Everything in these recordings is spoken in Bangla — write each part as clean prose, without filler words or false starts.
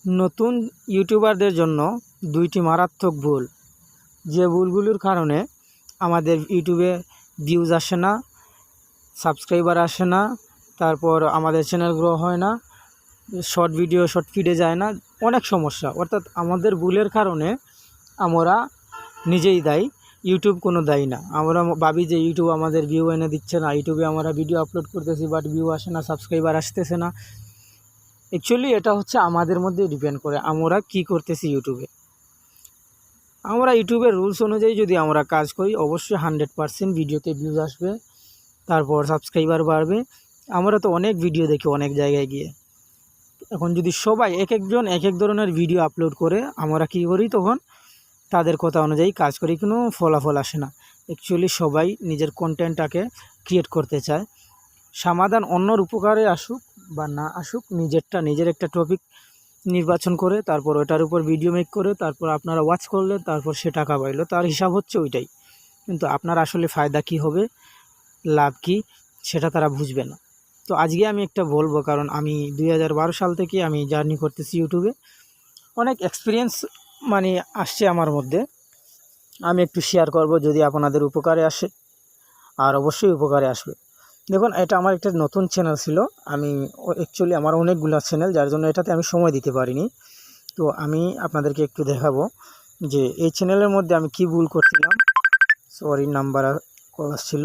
নতুন ইউটিউবারদের জন্য দুইটি মারাত্মক ভুল, যে ভুলগুলোর কারণে আমাদের ইউটিউবে ভিউজ আসে না, সাবস্ক্রাইবার আসে না, তারপর আমাদের চ্যানেল গ্রো হয় না, শর্ট ভিডিও শর্ট ফিডে যায় না, অনেক সমস্যা। অর্থাৎ আমাদের ভুলের কারণে আমরা নিজেই দায়ী, ইউটিউব কোনো দায়ী না। আমরা ভাবি যে ইউটিউব আমাদের ভিউ এনে দিচ্ছে না, ইউটিউবে আমরা ভিডিও আপলোড করতেছি বাট ভিউ আসে না, সাবস্ক্রাইবার আসতেছে না। অ্যাকচুয়ালি এটা হচ্ছে আমাদের মধ্যে ডিপেন্ড করে আমরা কি করতেছি ইউটিউবে। আমরা ইউটিউবের রুলস অনুযায়ী যদি আমরা কাজ করি, অবশ্যই 100% ভিডিওতে ভিউজ আসবে, তারপর সাবস্ক্রাইবার বাড়বে। আমরা তো অনেক ভিডিও দেখি অনেক জায়গায় গিয়ে। এখন যদি সবাই এক একজন এক এক ধরনের ভিডিও আপলোড করে, আমরা কী করি তখন তাদের কথা অনুযায়ী কাজ করি, কোনো ফলাফল আসে না। অ্যাকচুয়ালি সবাই নিজের কন্টেন্টটাকে ক্রিয়েট করতে চায়। সমাধান অন্যর উপকারে আসুক বা না আসুক, নিজের একটা টপিক নির্বাচন করে তারপর ওটার উপর ভিডিও মেক করে তারপর আপনারা ওয়াচ করলে, তারপর সে টাকা পাইলো, তার হিসাব হচ্ছে ওইটাই। কিন্তু আপনার আসলে ফায়দা কি হবে, লাভ কি, সেটা তারা বুঝবে না। তো আজকে আমি একটা বলবো, কারণ আমি 2012 সাল থেকে আমি জার্নি করতেছি ইউটিউবে, অনেক এক্সপিরিয়েন্স আসছে আমার মধ্যে। আমি একটু শেয়ার করব, যদি আপনাদের উপকারে আসে, আর অবশ্যই উপকারে আসবে। দেখুন, এটা আমার একটা নতুন চ্যানেল ছিল। আমি অ্যাকচুয়ালি আমার অনেকগুলো চ্যানেল, যার জন্য এটাতে আমি সময় দিতে পারিনি। তো আমি আপনাদেরকে একটু দেখাবো যে এই চ্যানেলের মধ্যে আমি কি ভুল করছিলাম। সরি, নাম্বার কল আসছিল।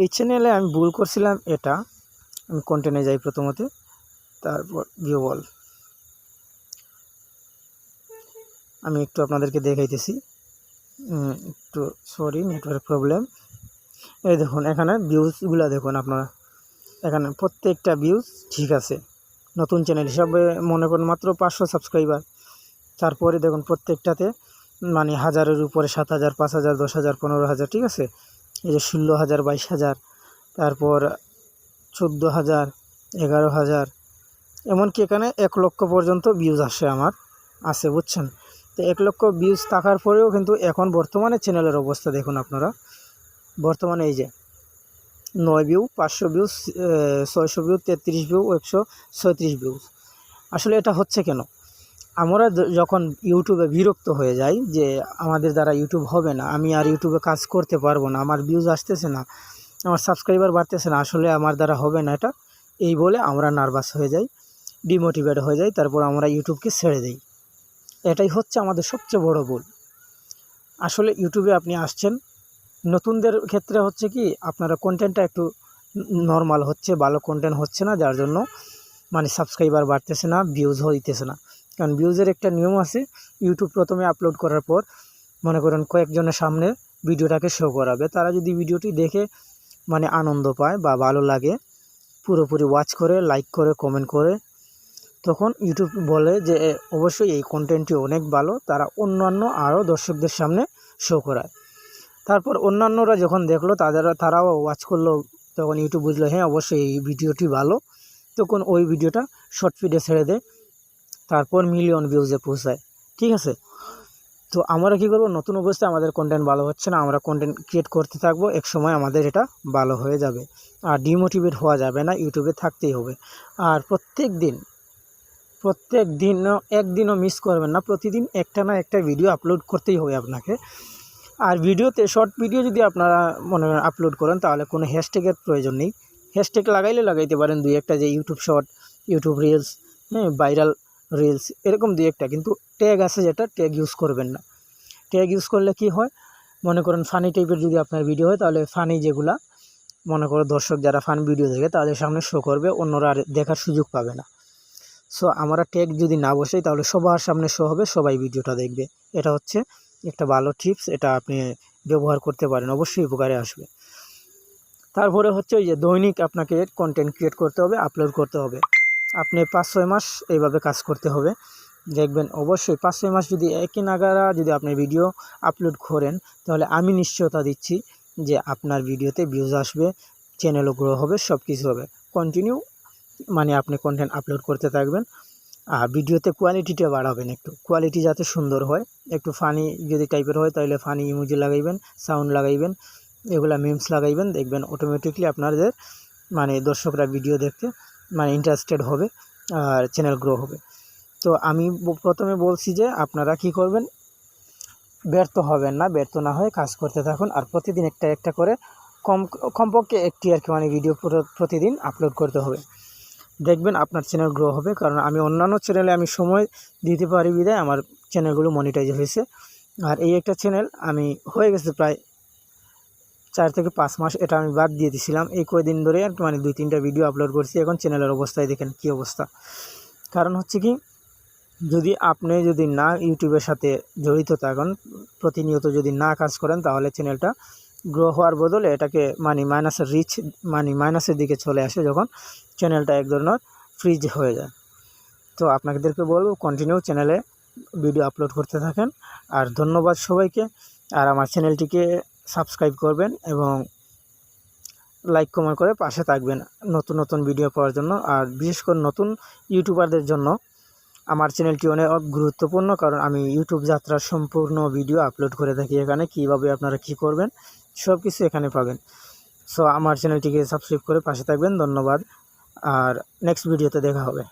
এই চ্যানেলে আমি ভুল করছিলাম এটা। আমি কন্টেন্টে যাই প্রথমতে, তারপর ভিউ অল। আমি একটু আপনাদেরকে দেখাইতেছি, একটু সরি, নেটওয়ার্ক প্রবলেম। এই দেখুন, এখানে ভিউজগুলো দেখুন আপনারা, এখানে প্রত্যেকটা ভিউজ ঠিক আছে। নতুন চ্যানেল হিসাবে মনে করুন মাত্র 500 সাবস্ক্রাইবার। তারপরে দেখুন প্রত্যেকটাতে 1000-এর উপরে, 7000, 5000, 10000, 15000, ঠিক আছে। এই যে 16000, 22000, তারপর 14000, 11000, এমনকি এখানে 1 লক্ষ পর্যন্ত ভিউজ আসে আমার আছে, বুঝছেন। তো 1 লক্ষ ভিউজ থাকার পরেও কিন্তু এখন বর্তমানে চ্যানেলের অবস্থা দেখুন আপনারা। বর্তমানে এই যে 9 view, 500 views, 600 view, 33 view, 136 views. আসলে এটা হচ্ছে কেন? আমরা যখন ইউটিউবে বিরক্ত হয়ে যাই যে আমাদের দ্বারা ইউটিউব হবে না, আমি আর ইউটিউবে কাজ করতে পারবো না, আমার ভিউজ আসতেছে না, আমার সাবস্ক্রাইবার বাড়তেছে না, আসলে আমার দ্বারা হবে না এটা, এই বলে আমরা নার্ভাস হয়ে যাই, ডিমোটিভেট হয়ে যাই, তারপর আমরা ইউটিউবকে ছেড়ে দিই। এটাই হচ্ছে আমাদের সবচেয়ে বড় ভুল। আসলে ইউটিউবে আপনি আসছেন, নতুনদের ক্ষেত্রে হচ্ছে কি, আপনারা কন্টেন্টটা একটু নর্মাল হচ্ছে, ভালো কন্টেন্ট হচ্ছে না, যার জন্য সাবস্ক্রাইবার বাড়তেছে না, ভিউজ হইতেছে না। কারণ ভিউজের একটা নিয়ম আছে। ইউটিউব প্রথমে আপলোড করার পর মনে করেন কয়েকজনের সামনে ভিডিওটাকে শো করাবে। তারা যদি ভিডিওটি দেখে আনন্দ পায় বা ভালো লাগে, পুরোপুরি ওয়াচ করে, লাইক করে, কমেন্ট করে, তখন ইউটিউব বলে যে অবশ্যই এই কন্টেন্টটি অনেক ভালো, তারা অন্যান্য আরও দর্শকদের সামনে শো করায়। তারপর অন্যান্যরা যখন দেখলো, তারাও ওয়াচ করলো, তখন ইউটিউব বুঝলো হ্যাঁ অবশ্যই এই ভিডিওটি ভালো, তখন ওই ভিডিওটা শর্ট ফিডে ছেড়ে দেয়, তারপর মিলিয়ন ভিউজে পৌঁছায়, ঠিক আছে। তো আমরা কী করবো, নতুন অবস্থায় আমাদের কন্টেন্ট ভালো হচ্ছে না, আমরা কন্টেন্ট ক্রিয়েট করতে থাকবো, এক সময় আমাদের এটা ভালো হয়ে যাবে। আর ডিমোটিভেট হওয়া যাবে না, ইউটিউবে থাকতেই হবে। আর প্রত্যেক দিন একদিনও মিস করবেন না, প্রতিদিন একটা না একটা ভিডিও আপলোড করতেই হবে আপনাকে। আর ভিডিওতে শর্ট ভিডিও যদি আপনারা আপলোড করেন, তাহলে কোনো হ্যাশট্যাগের প্রয়োজন নেই। হ্যাশট্যাগ লাগাইতে পারেন 2-1টা, যে YouTube short, YouTube reels, viral reels, এরকম 2-1টা, কিন্তু ট্যাগ আছে যেটা, ট্যাগ ইউজ করবেন না। ট্যাগ ইউজ করলে কি হয়, মনে করেন ফানি টাইপের যদি আপনার ভিডিও হয়, তাহলে ফানি যেগুলা দর্শক যারা ফান ভিডিও দেখে তাদের সামনে শো করবে, অন্যরা আর দেখার সুযোগ পাবে না। সো আমরা ট্যাগ যদি না বসাই, তাহলে সবার সামনে শো হবে, সবাই ভিডিওটা দেখবে। এটা হচ্ছে একটা ভালো টিপস, এটা আপনি ব্যবহার করতে পারেন, অবশ্যই উপকারে আসবে। তারপরে হচ্ছে ওই যে দৈনিক আপনাকে কন্টেন্ট ক্রিয়েট করতে হবে, আপলোড করতে হবে। আপনি 5-6 মাস এইভাবে কাজ করতে হবে, দেখবেন অবশ্যই 5-6 মাস যদি একই নাগারা যদি আপনি ভিডিও আপলোড করেন, তাহলে আমি নিশ্চয়তা দিচ্ছি যে আপনার ভিডিওতে ভিউজ আসবে, চ্যানেলও গ্রো হবে, সব কিছু হবে। কন্টিনিউ আপনি কন্টেন্ট আপলোড করতে থাকবেন। আর ভিডিওতে কোয়ালিটিটা বাড়াবেন, একটু কোয়ালিটি যাতে সুন্দর হয়, একটু ফানি যদি টাইপের হয়, তাহলে ফানি ইমোজি লাগাইবেন, সাউন্ড লাগাইবেন, এগুলা মিমস লাগাইবেন, দেখবেন অটোমেটিকলি আপনাদের দর্শকরা ভিডিও দেখতে ইন্টারেস্টেড হবে, আর চ্যানেল গ্রো হবে। তো আমি প্রথমে বলছি যে আপনারা কি করবেন, ব্যর্থ হবেন না, ব্যর্থ না হয়ে কাজ করতে থাকুন আর প্রতিদিন একটা একটা করে কমপক্ষে একটি আর কি মানে ভিডিও প্রতিদিন আপলোড করতে হবে। দেখবেন আপনার চ্যানেল গ্রো হবে, কারণ আমি অন্যান্য চ্যানেলে আমি সময় দিতে পারি বিধায় আমার চ্যানেলগুলো মনিটাইজ হয়েছে। আর এই একটা চ্যানেল আমি হয়ে গেছে প্রায় 4 থেকে 5 মাস, এটা আমি বাদ দিয়ে দিয়েছিলাম। এই কয়েকদিন ধরে আর কি মানে 2-3টা ভিডিও আপলোড করছি। এখন চ্যানেলের অবস্থায় দেখেন কী অবস্থা। কারণ হচ্ছে কি, যদি আপনি যদি না ইউটিউবের সাথে জড়িত থাকেন, প্রতিনিয়ত যদি না কাজ করেন, তাহলে চ্যানেলটা গ্রো হওয়ার বদলে এটাকে মাইনাসের রিচ মাইনাসের দিকে চলে আসে, যখন চ্যানেলটা এক ধরনের ফ্রিজ হয়ে যায়। তো আপনাদেরকে বলবো কন্টিনিউ চ্যানেলে ভিডিও আপলোড করতে থাকেন। আর ধন্যবাদ সবাইকে। আর আমার চ্যানেলটিকে সাবস্ক্রাইব করবেন এবং লাইক কমেন্ট করে পাশে থাকবেন নতুন নতুন ভিডিও পাওয়ার জন্য। আর বিশেষ করে নতুন ইউটিউবারদের জন্য আমার চ্যানেলটি অনেক গুরুত্বপূর্ণ, কারণ আমি ইউটিউব যাত্রার সম্পূর্ণ ভিডিও আপলোড করে থাকি। এখানে কীভাবে আপনারা কী করবেন সব কিছু এখানে পাবেন। সো আমার চ্যানেলটিকে সাবস্ক্রাইব করে পাশে থাকবেন। ধন্যবাদ, আর নেক্সট ভিডিওতে দেখা হবে।